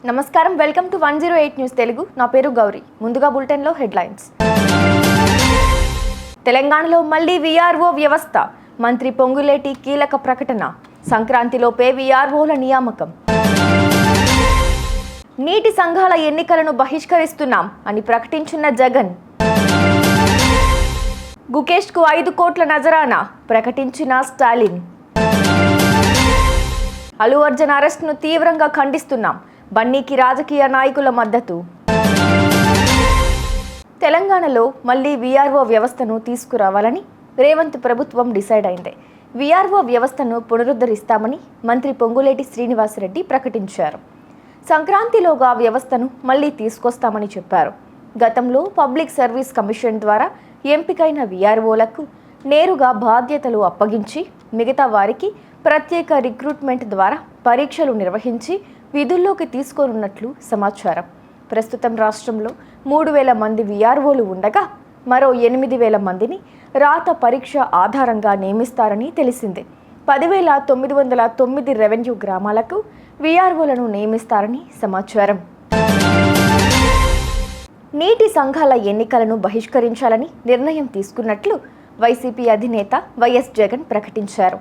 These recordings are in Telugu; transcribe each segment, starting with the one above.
నమస్కారం, వెల్కమ్ టు 108 న్యూస్ తెలుగు. నా పేరు గౌరీ. ముందుగా బులెటిన్లో హెడ్లైన్స్. తెలంగాణలో మళ్లీ వీఆర్ఓ వ్యవస్థ. మంత్రి పొంగులేటి కీలక ప్రకటన. సంక్రాంతిలోపే వీఆర్ఓల నియామకం. నీటి సంఘాల ఎన్నికలను బహిష్కరిస్తున్నాం అని ప్రకటించిన జగన్. గుకేష్కు 5 కోట్ల నజరానా ప్రకటించిన స్టాలిన్. అల్లు అర్జున్ అరెస్ట్ను తీవ్రంగా ఖండిస్తున్నాం. బన్నీకి రాజకీయ నాయకుల మద్దతు. తెలంగాణలో మళ్లీ వీఆర్ఓ వ్యవస్థను తీసుకురావాలని రేవంత్ ప్రభుత్వం డిసైడ్ అయింది. వీఆర్ఓ వ్యవస్థను పునరుద్ధరిస్తామని మంత్రి పొంగులేటి శ్రీనివాసరెడ్డి ప్రకటించారు. సంక్రాంతిలోగా వ్యవస్థను మళ్లీ తీసుకొస్తామని చెప్పారు. గతంలో పబ్లిక్ సర్వీస్ కమిషన్ ద్వారా ఎంపికైన వీఆర్ఓలకు నేరుగా బాధ్యతలు అప్పగించి మిగతా వారికి ప్రత్యేక రిక్రూట్మెంట్ ద్వారా పరీక్షలు నిర్వహించి విధుల్లోకి తీసుకోనున్నట్లు సమాచారం. ప్రస్తుతం రాష్ట్రంలో 3,000 మంది వీఆర్ఓలు ఉండగా మరో 8,000 మందిని రాత పరీక్ష ఆధారంగా నియమిస్తారని తెలిసింది. 10,909 రెవెన్యూ గ్రామాలకు వీఆర్ఓలను నియమిస్తారని సమాచారం. నీటి సంఘాల ఎన్నికలను బహిష్కరించాలని నిర్ణయం తీసుకున్నట్లు వైసీపీ అధినేత వైఎస్ జగన్ ప్రకటించారు.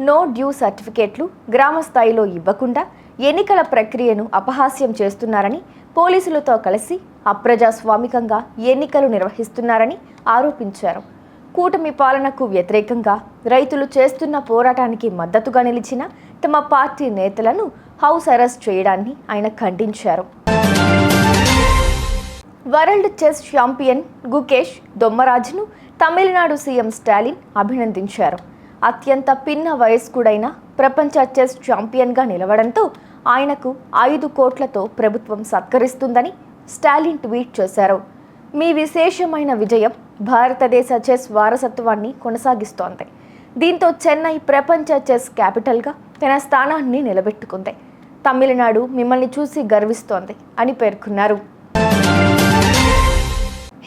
నో డ్యూ సర్టిఫికేట్లు గ్రామ స్థాయిలో ఇవ్వకుండా ఎన్నికల ప్రక్రియను అపహాస్యం చేస్తున్నారని, పోలీసులతో కలిసి అప్రజాస్వామికంగా ఎన్నికలు నిర్వహిస్తున్నారని ఆరోపించారు. కూటమి పాలనకు వ్యతిరేకంగా రైతులు చేస్తున్న పోరాటానికి మద్దతుగా నిలిచిన తమ పార్టీ నేతలను హౌస్ అరెస్ట్ చేయడాన్ని ఆయన ఖండించారు. వరల్డ్ చెస్ ఛాంపియన్ గుకేష్ దొమ్మరాజును తమిళనాడు సీఎం స్టాలిన్ అభినందించారు. అత్యంత పిన్న వయస్కుడైన ప్రపంచ చెస్ ఛాంపియన్గా నిలవడంతో ఆయనకు 5 కోట్లతో ప్రభుత్వం సత్కరిస్తుందని స్టాలిన్ ట్వీట్ చేశారు. మీ విశేషమైన విజయం భారతదేశ చెస్ వారసత్వాన్ని కొనసాగిస్తోంది. దీంతో చెన్నై ప్రపంచ చెస్ క్యాపిటల్గా తన స్థానాన్ని నిలబెట్టుకుంది. తమిళనాడు మిమ్మల్ని చూసి గర్విస్తోంది అని పేర్కొన్నారు.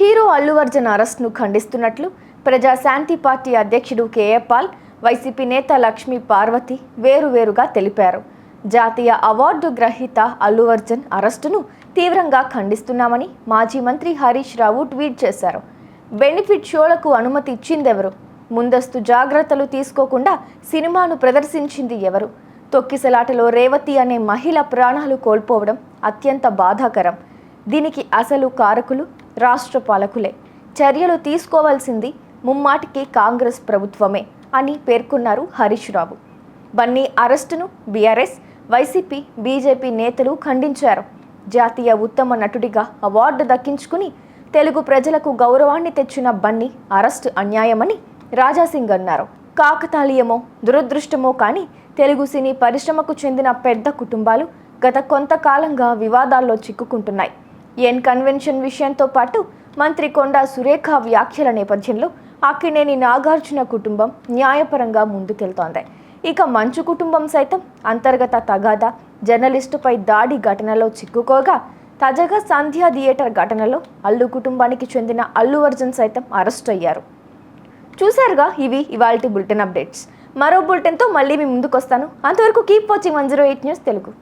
హీరో అల్లు అర్జున్ అరెస్ట్ను ఖండిస్తున్నట్లు ప్రజాశాంతి పార్టీ అధ్యక్షుడు కేఏ పాల్, వైసీపీ నేత లక్ష్మీ పార్వతి వేరువేరుగా తెలిపారు. జాతీయ అవార్డు గ్రహీత అల్లు అర్జున్ అరెస్టును తీవ్రంగా ఖండిస్తున్నామని మాజీ మంత్రి హరీష్ రావు ట్వీట్ చేశారు. బెనిఫిట్ షోలకు అనుమతి ఇచ్చిందెవరు? ముందస్తు జాగ్రత్తలు తీసుకోకుండా సినిమాను ప్రదర్శించింది ఎవరు? తొక్కిసలాటలో రేవతి అనే మహిళ ప్రాణాలు కోల్పోవడం అత్యంత బాధాకరం. దీనికి అసలు కారకులు రాష్ట్ర పాలకులే. చర్యలు తీసుకోవాల్సింది ముమ్మాటికి కాంగ్రెస్ ప్రభుత్వమే అని పేర్కొన్నారు హరీష్ రావు. బన్నీ అరెస్టును బీఆర్ఎస్, వైసీపీ, బీజేపీ నేతలు ఖండించారు. జాతీయ ఉత్తమ నటుడిగా అవార్డు దక్కించుకుని తెలుగు ప్రజలకు గౌరవాన్ని తెచ్చిన బన్నీ అరెస్టు అన్యాయమని రాజాసింగ్ అన్నారు. కాకతాళీయమో దురదృష్టమో కానీ తెలుగు సినీ పరిశ్రమకు చెందిన పెద్ద కుటుంబాలు గత కొంతకాలంగా వివాదాల్లో చిక్కుకుంటున్నాయి. ఎన్ కన్వెన్షన్ విషయంతో పాటు మంత్రి కొండా సురేఖ వ్యాఖ్యల నేపథ్యంలో అక్కినేని నాగార్జున కుటుంబం న్యాయపరంగా ముందుకెళ్తోంది. ఇక మంచు కుటుంబం సైతం అంతర్గత తగాదా, జర్నలిస్టుపై దాడి ఘటనలో చిక్కుకోగా తాజాగా సంధ్యా థియేటర్ ఘటనలో అల్లు కుటుంబానికి చెందిన అల్లు అర్జున్ సైతం అరెస్ట్ అయ్యారు. చూశారుగా, ఇవి ఇవాల్టి బులెటిన్ అప్డేట్స్. మరో బులెటిన్తో మళ్ళీ మీ ముందుకు వస్తాను. అంతవరకు కీప్ వాచింగ్ 108 న్యూస్ తెలుగు.